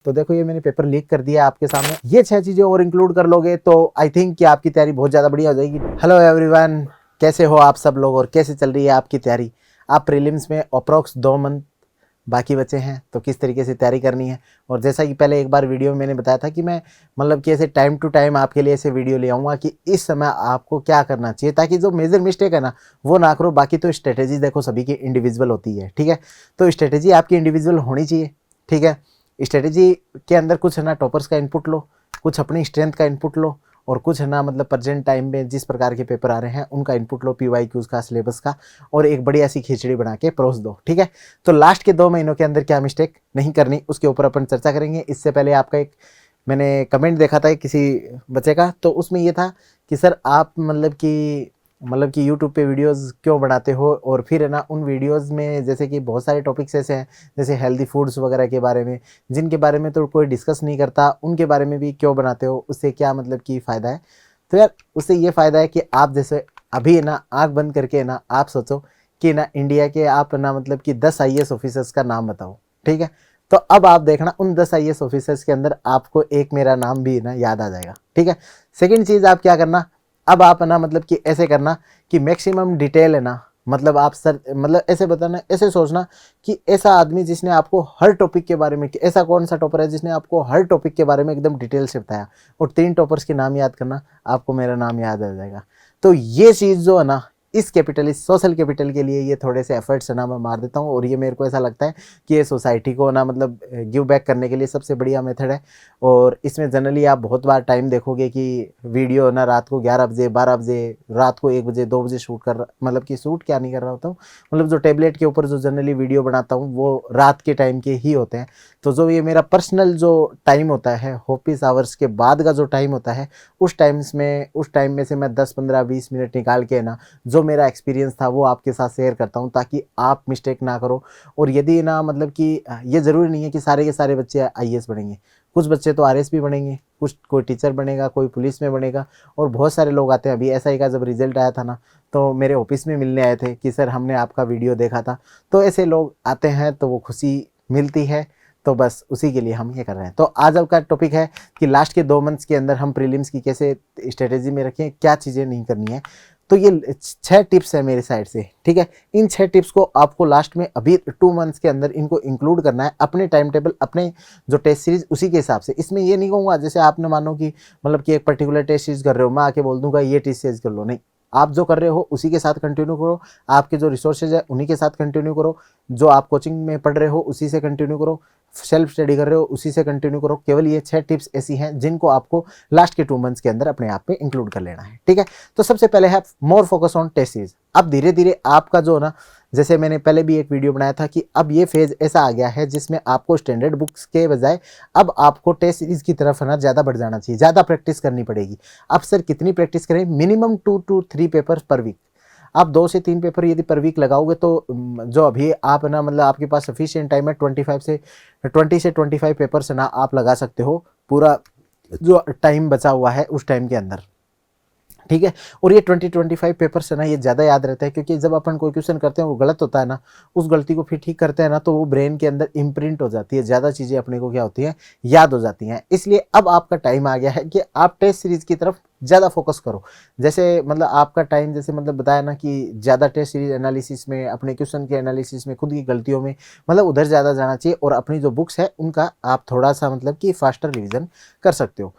तो देखो ये मैंने पेपर लीक कर दिया आपके सामने। ये 6 चीजें और इंक्लूड कर लोगे तो आई थिंक कि आपकी तैयारी बहुत ज़्यादा बढ़िया हो जाएगी। हेलो एवरीवन, कैसे हो आप सब लोग और कैसे चल रही है आपकी तैयारी? आप प्रीलिम्स में अप्रॉक्स 2 मंथ बाकी बचे हैं, तो किस तरीके से तैयारी करनी है। और जैसा कि पहले एक बार वीडियो में मैंने बताया था कि मैं मतलब कि ऐसे टाइम टू टाइम आपके लिए ऐसे वीडियो ले आऊँगा कि इस समय आपको क्या करना चाहिए, ताकि जो मेजर मिस्टेक है ना वो ना करो। बाकी तो स्ट्रेटेजी देखो सभी की इंडिविजुअल होती है, ठीक है। तो स्ट्रेटेजी आपकी इंडिविजुअल होनी चाहिए, ठीक है। स्ट्रेटेजी के अंदर कुछ है ना टॉपर्स का इनपुट लो, कुछ अपनी स्ट्रेंथ का इनपुट लो, और कुछ है ना मतलब प्रेजेंट टाइम में जिस प्रकार के पेपर आ रहे हैं उनका इनपुट लो, PYQs का, सिलेबस का, और एक बढ़िया सी खिचड़ी बना के परोस दो, ठीक है। तो लास्ट के 2 महीनों के अंदर क्या मिस्टेक नहीं करनी उसके ऊपर अपन चर्चा करेंगे। इससे पहले आपका एक मैंने कमेंट देखा था किसी बच्चे का, तो उसमें ये था कि सर आप मतलब कि यूट्यूब पे वीडियोस क्यों बनाते हो, और फिर है ना उन वीडियोस में जैसे कि बहुत सारे टॉपिक्स ऐसे हैं जैसे हेल्दी फूड्स वगैरह के बारे में, जिनके बारे में तो कोई डिस्कस नहीं करता, उनके बारे में भी क्यों बनाते हो, उससे क्या मतलब कि फ़ायदा है। तो यार उससे ये फ़ायदा है कि आप जैसे अभी है ना आँख बंद करके ना आप सोचो कि ना इंडिया के आप ना मतलब कि 10 IAS ऑफिसर्स का नाम बताओ, ठीक है। तो अब आप देखना उन 10 IAS ऑफिसर्स के अंदर आपको एक मेरा नाम भी ना याद आ जाएगा, ठीक है। सेकंड चीज़ आप क्या करना, अब आप है ना मतलब कि ऐसे करना कि मैक्सिमम डिटेल है ना, मतलब आप सर मतलब ऐसे बताना, ऐसे सोचना कि ऐसा आदमी जिसने आपको हर टॉपिक के बारे में, ऐसा कौन सा टॉपर है जिसने आपको हर टॉपिक के बारे में एकदम डिटेल से बताया, और 3 टॉपर्स के नाम याद करना, आपको मेरा नाम याद आ जाएगा। तो ये चीज़ जो है ना इस कैपिटल, इस सोशल कैपिटल के लिए ये थोड़े से एफर्ट्स है ना मैं मार देता हूँ, और ये मेरे को ऐसा लगता है कि ये सोसाइटी को ना मतलब गिव बैक करने के लिए सबसे बढ़िया मेथड है। और इसमें जनरली आप बहुत बार टाइम देखोगे कि वीडियो ना रात को 11 बजे, 12 बजे, रात को 1 बजे, 2 बजे शूट कर, मतलब कि शूट क्या नहीं कर रहा होता हूँ, मतलब जो टैबलेट के ऊपर जो जनरली वीडियो बनाता हूँ वो रात के टाइम के ही होते हैं। तो जो ये मेरा पर्सनल जो टाइम होता है ऑफिस आवर्स के बाद का जो टाइम होता है, उस टाइम में से मैं 10-15-20 मिनट निकाल के ना जो मेरा एक्सपीरियंस था वो आपके साथ शेयर करता हूँ, ताकि आप मिस्टेक ना करो। और यदि ना मतलब कि ये ज़रूरी नहीं है कि सारे के सारे बच्चे IAS बनेंगे, कुछ बच्चे तो RS भी बनेंगे, कुछ कोई टीचर बनेगा, कोई पुलिस में बनेगा, और बहुत सारे लोग आते हैं। अभी ऐसा ही का जब रिजल्ट आया था ना तो मेरे ऑफिस में मिलने आए थे कि सर हमने आपका वीडियो देखा था। तो ऐसे लोग आते हैं तो वो खुशी मिलती है, तो बस उसी के लिए हम ये कर रहे हैं। तो आज आपका टॉपिक है कि लास्ट के 2 मंथ्स के अंदर हम प्रीलिम्स की कैसे स्ट्रेटेजी में रखें, क्या चीज़ें नहीं करनी है। तो ये 6 टिप्स है मेरी साइड से, ठीक है। इन 6 टिप्स को आपको लास्ट में अभी 2 मंथ्स के अंदर इनको इंक्लूड करना है अपने टाइम टेबल, अपने जो टेस्ट सीरीज उसी के हिसाब से। इसमें ये नहीं कहूँगा जैसे आपने मानो कि मतलब कि एक पर्टिकुलर टेस्ट सीरीज कर रहे हो, मैं आके बोल दूंगा ये टेस्ट सीरीज कर लो, नहीं। आप जो कर रहे हो उसी के साथ कंटिन्यू करो, आपके जो रिसोर्सेज है उन्हीं के साथ कंटिन्यू करो, जो आप कोचिंग में पढ़ रहे हो उसी से कंटिन्यू करो, सेल्फ स्टडी कर रहे हो उसी से कंटिन्यू करो। केवल ये 6 टिप्स ऐसी हैं जिनको आपको लास्ट के 2 मंथ्स के अंदर अपने आप में इंक्लूड कर लेना है, ठीक है। तो सबसे पहले है more focus on test series. अब धीरे धीरे आपका जो ना, जैसे मैंने पहले भी एक वीडियो बनाया था कि अब ये फेज ऐसा आ गया है जिसमें आपको स्टैंडर्ड बुक्स के बजाय अब आपको टेस्ट सीरीज की तरफ है ना ज़्यादा बढ़ जाना चाहिए, ज़्यादा प्रैक्टिस करनी पड़ेगी। अब सर कितनी प्रैक्टिस करें? Minimum 2 to 3 paper per week. आप 2 से 3 पेपर यदि पर वीक लगाओगे तो जो अभी आप ना मतलब आपके पास सफिशिएंट टाइम है, 20 से 25 पेपर्स ना आप लगा सकते हो पूरा जो टाइम बचा हुआ है उस टाइम के अंदर, ठीक है। और ये 20-25 पेपर से ना ये ज़्यादा याद रहता है, क्योंकि जब अपन कोई क्वेश्चन करते हैं वो गलत होता है ना, उस गलती को फिर ठीक करते हैं ना तो वो ब्रेन के अंदर इम्प्रिंट हो जाती है, ज़्यादा चीज़ें अपने को क्या होती हैं, याद हो जाती हैं। इसलिए अब आपका टाइम आ गया है कि आप टेस्ट सीरीज की तरफ ज़्यादा फोकस करो। जैसे मतलब आपका टाइम जैसे मतलब बताया ना कि ज़्यादा टेस्ट सीरीज एनालिसिस में, अपने क्वेश्चन के एनालिसिस में, खुद की गलतियों में, मतलब उधर ज़्यादा जाना चाहिए, और अपनी जो बुक्स है उनका आप थोड़ा सा मतलब कि फास्टर रिविजन कर सकते हो।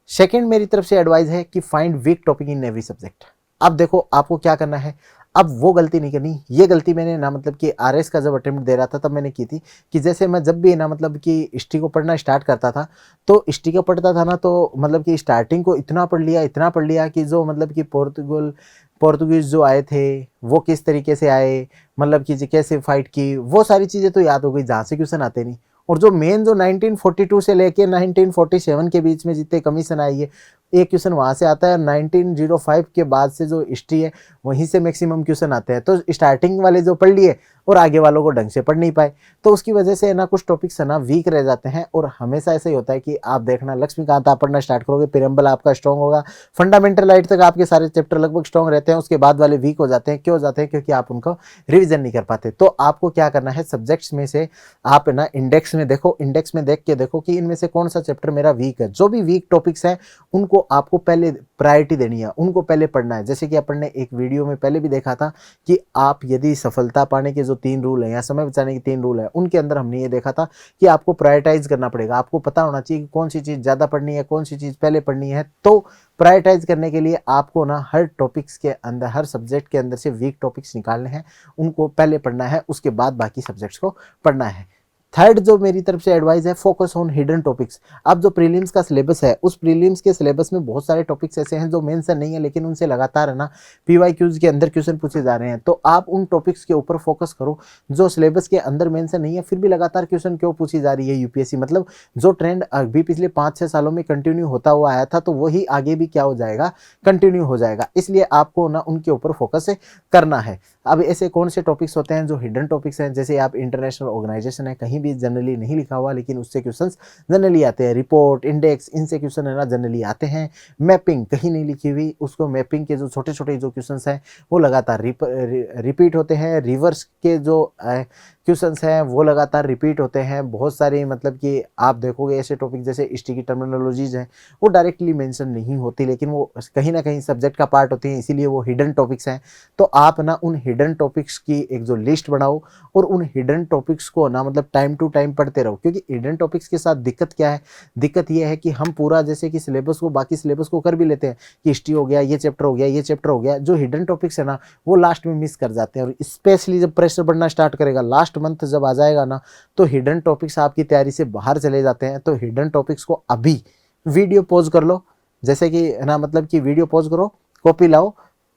सेकंड मेरी तरफ से एडवाइस है कि find weak topic in every subject. अब देखो आपको क्या करना है, अब वो गलती नहीं करनी। ये गलती मैंने ना मतलब कि RS का जब अटेम्प्ट दे रहा था तब मैंने की थी कि जैसे मैं जब भी ना मतलब कि हिस्ट्री को पढ़ना स्टार्ट करता था, तो हिस्ट्री को पढ़ता था ना तो मतलब कि स्टार्टिंग को इतना पढ़ लिया कि जो मतलब कि पोर्तुगीज जो आए थे वो किस तरीके से आए, मतलब कि कैसे फाइट की, वो सारी चीज़ें तो याद हो गई जहाँ से क्वेश्चन आते नहीं। और जो मेन जो 1942 से लेके 1947 के बीच में जितने कमीशन आई है, एक क्वेश्चन वहाँ से आता है। 1905 के बाद से जो हिस्ट्री है वहीं से मैक्सिमम क्वेश्चन आते हैं। तो स्टार्टिंग वाले जो पढ़ लिए और आगे वालों को ढंग से पढ़ नहीं पाए, तो उसकी वजह से है ना कुछ टॉपिक्स है ना वीक रह जाते हैं। और हमेशा ऐसा ही होता है कि आप देखना लक्ष्मीकांत आप पढ़ना स्टार्ट करोगे, प्रीएम्बल आपका स्ट्रॉन्ग होगा, फंडामेंटल राइट तक आपके सारे चैप्टर लगभग स्ट्रॉन्ग रहते हैं, उसके बाद वाले वीक हो जाते हैं। क्यों हो जाते हैं? क्योंकि आप उनको रिविजन नहीं कर पाते। तो आपको क्या करना है, सब्जेक्ट्स में से आप है ना इंडेक्स में देखो, इंडेक्स में देख के देखो कि इनमें से कौन सा चैप्टर मेरा वीक है। जो भी वीक टॉपिक्स हैं उनको आपको पहले प्रायोरिटी देनी है, उनको पहले पढ़ना है। जैसे कि अपन ने एक वीडियो में पहले भी देखा था कि आप यदि सफलता पाने के जो 3 रूल हैं या समय बचाने के 3 रूल हैं, उनके अंदर हमने ये देखा था कि आपको प्रायोरिटाइज करना पड़ेगा। आपको पता होना चाहिए कि कौन सी चीज़ ज़्यादा पढ़नी है, कौन सी चीज़ पहले पढ़नी है। तो प्रायोरिटाइज करने के लिए आपको ना हर टॉपिक्स के अंदर, हर सब्जेक्ट के अंदर से वीक टॉपिक्स निकालने हैं, उनको पहले पढ़ना है, उसके बाद बाकी सब्जेक्ट्स को पढ़ना है। थर्ड जो मेरी तरफ से एडवाइस है, फोकस ऑन हिडन टॉपिक्स। अब जो प्रीलिम्स का सिलेबस है, उस प्रीलिम्स के सिलेबस में बहुत सारे टॉपिक्स ऐसे हैं जो मेंशन नहीं है, लेकिन उनसे लगातार है ना पीवाईक्यूज के अंदर क्वेश्चन पूछे जा रहे हैं। तो आप उन टॉपिक्स के ऊपर फोकस करो जो सिलेबस के अंदर मेंशन नहीं है, फिर भी लगातार क्वेश्चन क्यों पूछी जा रही है यूपीएससी। मतलब जो ट्रेंड अभी पिछले 5-6 सालों में कंटिन्यू होता हुआ आया था, तो वही आगे भी क्या हो जाएगा, कंटिन्यू हो जाएगा। इसलिए आपको ना उनके ऊपर फोकस करना है। अब ऐसे कौन से टॉपिक्स होते हैं जो हिडन टॉपिक्स हैं, जैसे आप इंटरनेशनल ऑर्गेनाइजेशन है, कहीं भी जनरली नहीं लिखा हुआ, लेकिन उससे क्वेश्चंस जनरली आते हैं। रिपोर्ट, इंडेक्स, इनसे क्वेश्चन है ना जनरली आते हैं। मैपिंग कहीं नहीं लिखी हुई, उसको मैपिंग के जो छोटे छोटे जो क्वेश्चंस हैं वो लगातार रिपीट होते हैं। रिवर्स के जो क्वेश्चंस हैं वो लगातार रिपीट होते हैं। बहुत सारे मतलब कि आप देखोगे ऐसे टॉपिक जैसे हिस्ट्री की टर्मिनोलॉजीज हैं, वो डायरेक्टली मेंशन नहीं होती, लेकिन वो कहीं ना कहीं सब्जेक्ट का पार्ट होती हैं, इसीलिए वो हिडन टॉपिक्स हैं। तो आप ना उन हिडन टॉपिक्स की एक जो लिस्ट बनाओ और उन हिडन टॉपिक्स को ना मतलब टाइम टू टाइम पढ़ते रहो। क्योंकि हिडन टॉपिक्स के साथ दिक्कत क्या है, दिक्कत ये है कि हम पूरा जैसे कि सिलेबस को, बाकी सिलेबस को कर भी लेते हैं कि हिस्ट्री हो गया, ये चैप्टर हो गया, ये चैप्टर हो गया, जो हिडन टॉपिक्स है ना वो लास्ट में मिस कर जाते हैं। और स्पेशली जब प्रेशर बढ़ना स्टार्ट करेगा, लास्ट मंथ जब आ जाएगा ना, तो हिडन टॉपिक्स आपकी तैयारी से बाहर चले जाते हैं। तो हिडन टॉपिक्स को अभी वीडियो पॉज कर लो, जैसे कि ना मतलब कि वीडियो पॉज करो, कॉपी लाओ,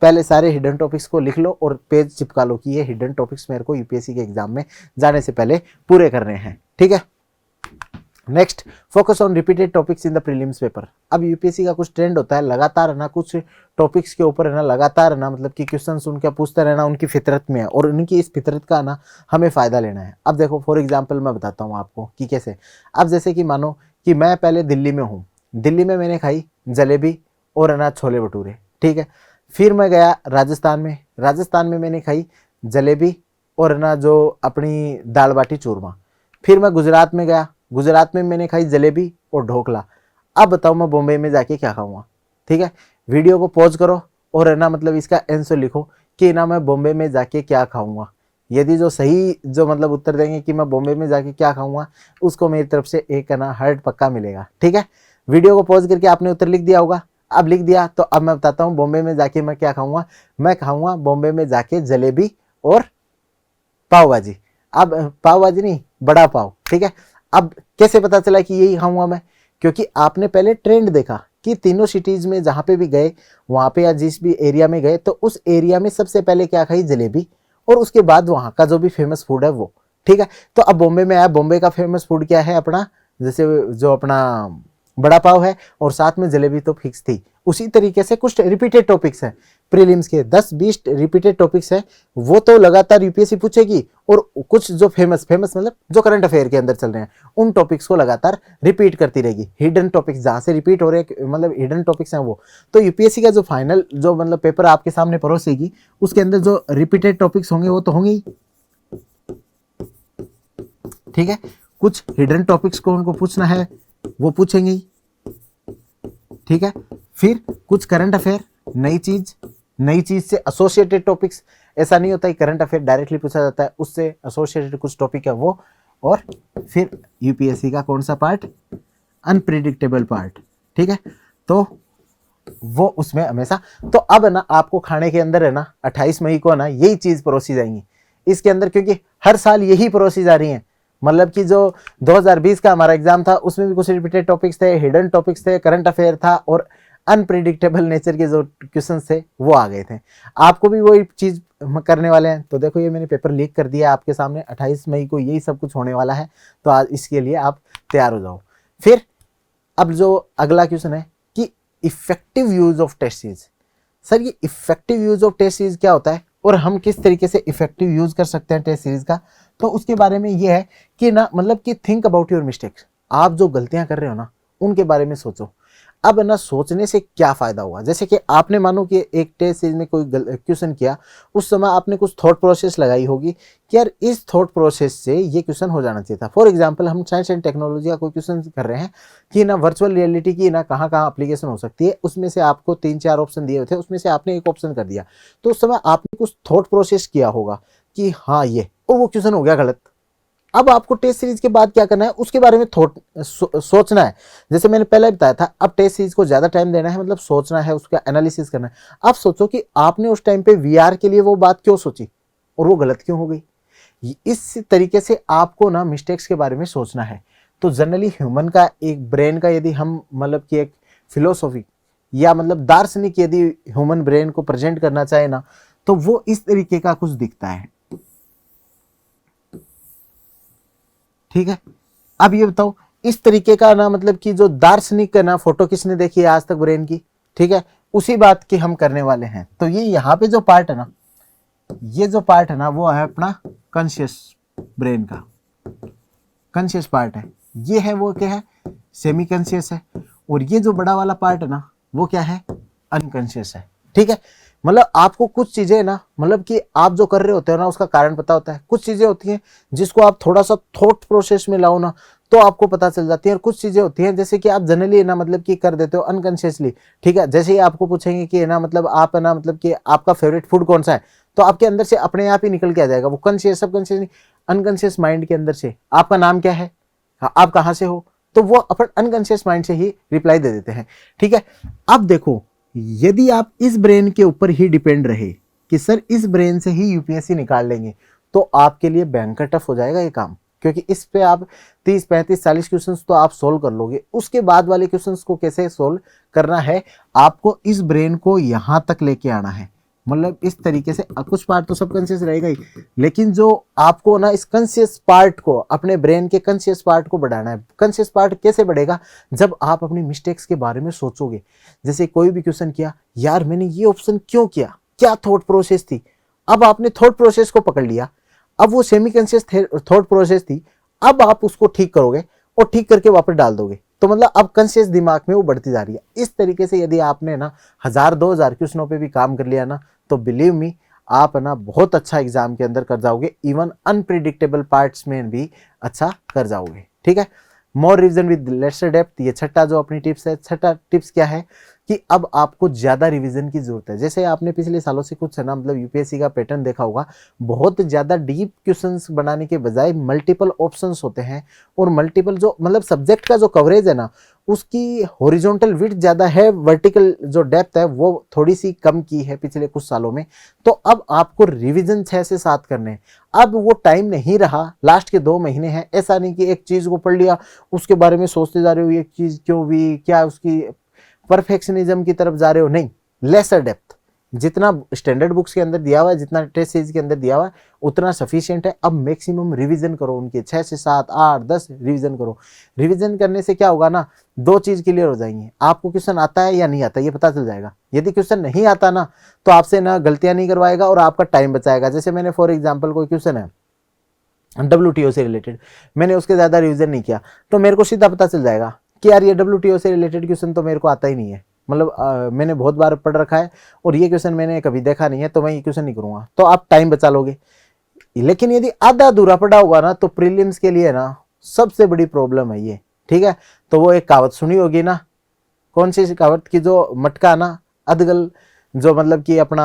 पहले सारे हिडन टॉपिक्स को लिख लो और पेज चिपका लो कि ये हिडन टॉपिक्स मेरे को यूपीएससी के एग्जाम में जाने से पहले पूरे करने हैं। ठीक है। Next, focus on repeated topics in the prelims paper. अब यूपीएससी का कुछ ट्रेंड होता है, लगातार है ना कुछ टॉपिक्स के ऊपर है ना लगातार है ना मतलब कि क्वेश्चंस उनका पूछते रहना उनकी फितरत में है, और उनकी इस फितरत का ना हमें फ़ायदा लेना है। अब देखो फॉर एग्जांपल मैं बताता हूँ आपको कि कैसे। अब जैसे कि मानो कि मैं पहले दिल्ली में हूँ, दिल्ली में मैंने खाई जलेबी और है ना छोले भटूरे, ठीक है। फिर मैं गया राजस्थान में, राजस्थान में मैंने खाई जलेबी और है ना जो अपनी दाल बाटी चूरमा। फिर मैं गुजरात में गया, गुजरात में मैंने खाई जलेबी और ढोकला। अब बताओ मैं बॉम्बे में जाके क्या खाऊंगा। ठीक है, वीडियो को पॉज करो और है ना मतलब इसका आंसर लिखो कि ना मैं बॉम्बे में जाके क्या खाऊंगा। यदि जो सही जो मतलब उत्तर देंगे कि मैं बॉम्बे में जाके क्या खाऊंगा, उसको मेरी तरफ से एक है ना हार्ट पक्का मिलेगा। ठीक है, वीडियो को पॉज करके आपने उत्तर लिख दिया होगा। अब लिख दिया तो अब मैं बताता हूँ बॉम्बे में जाके मैं क्या खाऊंगा। मैं खाऊंगा बॉम्बे में जाके जलेबी और पाव भाजी। अब पाव भाजी नहीं, बड़ा पाव। ठीक है, अब कैसे पता चला कि यही खाऊंगा मैं? क्योंकि आपने पहले ट्रेंड देखा कि तीनों सिटीज में जहां पे भी गए, वहां पे या जिस भी एरिया में गए, तो उस एरिया में सबसे पहले क्या खाई, जलेबी, और उसके बाद वहां का जो भी फेमस फूड है वो। ठीक है, तो अब बॉम्बे में आया, बॉम्बे का फेमस फूड क्या है अपना, जैसे जो अपना बड़ा पाव है और साथ में जलेबी तो फिक्स थी। उसी तरीके से कुछ रिपीटेड टॉपिक्स हैं प्रीलिम्स के, 10-20 रिपीटेड टॉपिक्स हैं, वो तो लगातार यूपीएससी पूछेगी। और कुछ जो फेमस मतलब जो करंट अफेयर के अंदर चल रहे हैं, उन टॉपिक्स को लगातार रिपीट करती रहेगी। हिडन टॉपिक्स जहां से रिपीट हो रहे हैं, मतलब हिडन टॉपिक्स हैं वो। तो यूपीएससी का जो फाइनल जो मतलब पेपर आपके सामने परोसेगी, उसके अंदर जो रिपीटेड टॉपिक्स होंगे वो तो होंगे ही। ठीक है, कुछ हिडन टॉपिक्स को उनको पूछना है, वो पूछेंगे ही। ठीक है, फिर कुछ करंट अफेयर, नई चीज से एसोसिएटेड टॉपिक्स। ऐसा नहीं होता है करंट अफेयर डायरेक्टली पूछा जाता है, उससे एसोसिएटेड कुछ टॉपिक है वो। और फिर यूपीएससी का कौन सा पार्ट, अनप्रिडिक्टेबल पार्ट। ठीक है, तो वो उसमें हमेशा। तो अब है ना आपको खाने के अंदर है ना 28 मई को ना यही चीज परोसी जाएंगी इसके अंदर, क्योंकि हर साल यही परोसी जा रही हैं। मतलब कि जो 2020 का हमारा एग्जाम था उसमें भी कुछ रिपीटेड टॉपिक्स थे, हिडन टॉपिक्स थे, करंट अफेयर था, और अनप्रिडिक्टेबल नेचर के जो क्वेश्चंस थे वो आ गए थे। आपको भी वही चीज करने वाले हैं। तो देखो ये मैंने पेपर लीक कर दिया आपके सामने, 28 मई को यही सब कुछ होने वाला है। तो आज इसके लिए आप तैयार हो जाओ। फिर अब जो अगला क्वेश्चन है कि effective use of test series. Sir ये effective use of test series क्या होता है? और हम किस तरीके से इफेक्टिव यूज कर सकते हैं टेस्ट सीरीज का, तो उसके बारे में ये है कि ना मतलब कि थिंक अबाउट योर मिस्टेक्स। आप जो गलतियां कर रहे हो ना उनके बारे में सोचो। अब ना सोचने से क्या फायदा हुआ, जैसे कि आपने मानो कि एक टेस्ट सीरीज में कोई क्वेश्चन किया, उस समय आपने कुछ थॉट प्रोसेस लगाई होगी कि यार इस थॉट प्रोसेस से ये क्वेश्चन हो जाना चाहिए था। फॉर एग्जांपल हम साइंस एंड टेक्नोलॉजी का कोई क्वेश्चन कर रहे हैं कि ना वर्चुअल रियलिटी की ना कहाँ कहाँ एप्लीकेशन हो सकती है, उसमें से आपको 3-4 ऑप्शन दिए हुए थे, उसमें से आपने एक ऑप्शन कर दिया, तो उस समय आपने कुछ थॉट प्रोसेस किया होगा कि हाँ ये, और वो क्वेश्चन हो गया गलत। अब आपको टेस्ट सीरीज के बाद क्या करना है, उसके बारे में सोचना है। जैसे मैंने पहले बताया था, अब टेस्ट सीरीज को ज्यादा टाइम देना है, मतलब सोचना है, उसका एनालिसिस करना है। आप सोचो कि आपने उस टाइम पे वीआर के लिए वो बात क्यों सोची और वो गलत क्यों हो गई। इस तरीके से आपको ना मिस्टेक्स के बारे में सोचना है। तो जनरली ह्यूमन का एक ब्रेन का यदि हम मतलब कि एक फिलोसॉफी या मतलब दार्शनिक यदि ह्यूमन ब्रेन को प्रेजेंट करना चाहे ना, तो वो इस तरीके का कुछ दिखता है। ठीक है, अब ये बताओ इस तरीके का ना मतलब कि जो दार्शनिक ना फोटो किसने देखी है आज तक ब्रेन की, ठीक है, उसी बात की हम करने वाले हैं। तो ये यहाँ पे जो पार्ट है ना, ये जो पार्ट है ना वो है अपना कॉन्शियस ब्रेन का, कॉन्शियस पार्ट है। ये है वो क्या है, सेमी कॉन्शियस है। और ये जो बड़ा वाला पार्ट है ना वो क्या है, अनकॉन्शियस है। ठीक है, मतलब आपको कुछ चीजें ना मतलब कि आप जो कर रहे होते हो ना उसका कारण पता होता है। कुछ चीजें होती हैं जिसको आप थोड़ा सा थॉट प्रोसेस में लाओ ना तो आपको पता चल जाती है। और कुछ चीजें होती हैं जैसे कि आप जनरली ना मतलब कि कर देते हो अनकॉन्शियसली। ठीक है, जैसे ही आपको पूछेंगे कि ना मतलब आप ना मतलब कि आपका फेवरेट फूड कौन सा है, तो आपके अंदर से अपने आप ही निकल के आ जाएगा वो, कॉन्शियस सबकॉन्शियस अनकॉन्शियस माइंड के अंदर से आपका नाम क्या है, आप कहाँ से हो, तो वो अपन अनकॉन्शियस माइंड से ही रिप्लाई दे देते हैं। ठीक है, अब देखो यदि आप इस ब्रेन के ऊपर ही डिपेंड रहे कि सर इस ब्रेन से ही यूपीएससी निकाल लेंगे, तो आपके लिए भयंकर टफ हो जाएगा ये काम। क्योंकि इस पे आप 30, 35, 40 क्वेश्चंस तो आप सोल्व कर लोगे, उसके बाद वाले क्वेश्चंस को कैसे सोल्व करना है, आपको इस ब्रेन को यहां तक लेके आना है। मतलब इस तरीके से कुछ पार्ट तो सब कॉन्शियस रहेगा ही, लेकिन जो आपको ना इस कॉन्शियस पार्ट को, अपने ब्रेन के कॉन्शियस पार्ट को बढ़ाना है। कॉन्शियस पार्ट कैसे बढ़ेगा, जब आप अपनी मिस्टेक्स के बारे में सोचोगे। जैसे कोई भी क्वेश्चन किया, यार मैंने ये ऑप्शन क्यों किया, क्या थॉट प्रोसेस थी, अब आपने थॉट प्रोसेस को पकड़ लिया। अब वो सेमी कॉन्शियस थॉट प्रोसेस थी, अब आप उसको ठीक करोगे और ठीक करके वापस डाल दोगे, तो मतलब अब कॉन्शियस दिमाग में वो बढ़ती जा रही है। इस तरीके से यदि आपने ना 1000-2000 क्वेश्चनों पे भी काम कर लिया ना, तो बिलीव मी आप ना बहुत अच्छा एग्जाम के अंदर कर जाओगे, इवन अनप्रिडिक्टेबल पार्ट्स में भी अच्छा कर जाओगे। ठीक है, मोर रिविजन विद लेसर डेप्थ, ये छठा जो अपनी टिप्स है। छठा टिप्स क्या है कि अब आपको ज्यादा रिवीजन की जरूरत है। जैसे आपने पिछले सालों से कुछ है ना मतलब यूपीएससी का पैटर्न देखा होगा, बहुत ज्यादा डीप क्वेश्चंस बनाने के बजाय मल्टीपल ऑप्शंस होते हैं, और मल्टीपल जो मतलब सब्जेक्ट का जो कवरेज है ना उसकी हॉरिजॉन्टल विड्थ ज्यादा है, वर्टिकल जो डेप्थ है वो थोड़ी सी कम की है पिछले कुछ सालों में। तो अब आपको रिविजन 6 से 7 करने हैं। अब वो टाइम नहीं रहा, लास्ट के 2 महीने हैं, ऐसा नहीं कि एक चीज को पढ़ लिया उसके बारे में सोचते जा रहे हो ये चीज क्यों भी, क्या उसकी परफेक्शनिज्म की तरफ जा रहे हो, नहीं, लेसर डेप्थ। जितना स्टैंडर्ड बुक्स के अंदर दिया हुआ है, जितना टेस्ट सीरीज के अंदर दिया हुआ है उतना सफिशिएंट है। अब मैक्सिमम रिवीजन करो, उनके 6 से 7, 8, 10 रिवीजन करो। रिवीजन करने से क्या होगा ना, 2 चीज क्लियर हो जाएंगी, आपको क्वेश्चन आता है या नहीं आता ये पता चल जाएगा। यदि क्वेश्चन नहीं आता ना तो आपसे ना गलतियां नहीं करवाएगा और आपका टाइम बचाएगा। जैसे मैंने फॉर एग्जाम्पल कोई क्वेश्चन है WTO से रिलेटेड, मैंने उसके ज्यादा रिवीजन नहीं किया, तो मेरे को सीधा पता चल जाएगा कि यार ये WTO से रिलेटेड क्वेश्चन तो मेरे को आता ही नहीं है, मतलब मैंने बहुत बार पढ़ रखा है और ये क्वेश्चन मैंने कभी देखा नहीं है, तो मैं ये क्वेश्चन नहीं करूंगा, तो आप टाइम बचा लोगे। लेकिन यदि आधा अधूरा पड़ा होगा ना तो प्रीलिम्स के लिए ना सबसे बड़ी प्रॉब्लम है ये। ठीक है, तो वो एक कहावत सुनी होगी ना, कौन सी कहावत की, जो मटका ना अधगल, जो मतलब कि अपना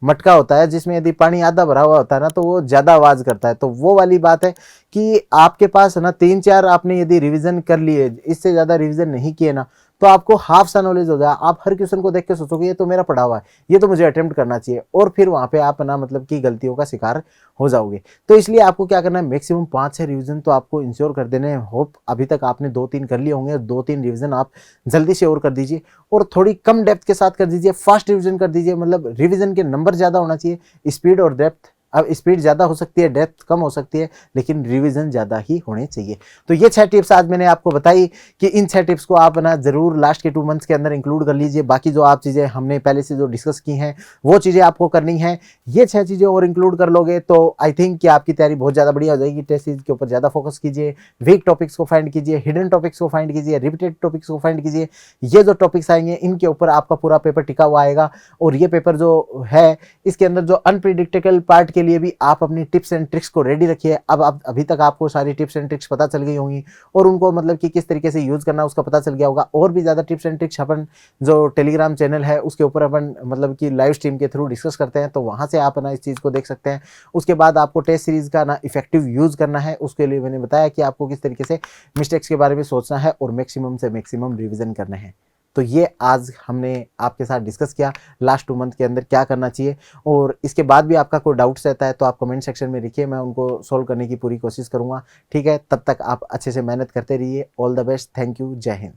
मटका होता है जिसमें यदि पानी आधा भरा हुआ होता है ना तो वो ज्यादा आवाज करता है। तो वो वाली बात है कि आपके पास ना 3-4 आपने यदि रिवीजन कर लिए, इससे ज्यादा रिवीजन नहीं किए ना, तो आपको हाफ सा नॉलेज हो जाए। आप हर क्वेश्चन को देख के सोचोगे ये तो मेरा पढ़ा हुआ है, ये तो मुझे अटेम्प्ट करना चाहिए, और फिर वहां पे आप ना मतलब कि गलतियों का शिकार हो जाओगे। तो इसलिए आपको क्या करना है, मैक्सिमम 5-6 रिवीजन तो आपको इंश्योर कर देने हैं। होप अभी तक आपने 2-3 कर लिए होंगे, 2-3 रिवीजन आप जल्दी से और कर दीजिए, और थोड़ी कम डेप्थ के साथ कर दीजिए, फास्ट रिवीजन कर दीजिए। मतलब रिवीजन के नंबर ज्यादा होना चाहिए, स्पीड और डेप्थ अब स्पीड ज़्यादा हो सकती है, डेप्थ कम हो सकती है, लेकिन रिवीजन ज़्यादा ही होने चाहिए। तो ये 6 टिप्स आज मैंने आपको बताई कि इन 6 टिप्स को आप ना ज़रूर लास्ट के 2 मंथ्स के अंदर इंक्लूड कर लीजिए। बाकी जो आप चीज़ें हमने पहले से जो डिस्कस की हैं वो चीज़ें आपको करनी है। ये 6 चीज़ें और इंक्लूड कर लोगे तो आई थिंक कि आपकी तैयारी बहुत ज़्यादा बढ़िया हो जाएगी। टेस्ट सीरीज के ऊपर ज़्यादा फोकस कीजिए, वीक टॉपिक्स को फाइंड कीजिए, हिडन टॉपिक्स को फाइंड कीजिए, रिपीटेड टॉपिक्स को फाइंड कीजिए। ये जो टॉपिक्स आएंगे इनके ऊपर आपका पूरा पेपर टिका हुआ आएगा। और ये पेपर जो है इसके अंदर जो अनप्रिडिक्टेबल पार्ट के लिए भी आप अपनी टिप्स एंड ट्रिक्स को रेडी रखिए। अब अभी तक आपको सारी टिप्स एंड ट्रिक्स पता चल गई होंगी और उनको मतलब कि किस तरीके से यूज़ करना उसका पता चल गया होगा। और भी ज़्यादा टिप्स एंड ट्रिक्स अपन जो टेलीग्राम चैनल है उसके ऊपर अपन मतलब कि लाइव स्ट्रीम के थ्रू डिस्कस करते हैं, तो वहाँ से आप ना इस चीज़ को देख सकते हैं। उसके बाद आपको टेस्ट सीरीज़ का ना इफेक्टिव यूज़ करना है, उसके लिए मैंने बताया कि आपको किस तरीके से मिस्टेक्स के बारे में सोचना है और मैक्सिमम से मैक्सिमम रिविजन करना है। तो ये आज हमने आपके साथ डिस्कस किया लास्ट 2 मंथ के अंदर क्या करना चाहिए। और इसके बाद भी आपका कोई डाउट्स रहता है तो आप कमेंट सेक्शन में लिखिए, मैं उनको सॉल्व करने की पूरी कोशिश करूँगा। ठीक है, तब तक आप अच्छे से मेहनत करते रहिए। All the best, thank you, जय हिंद।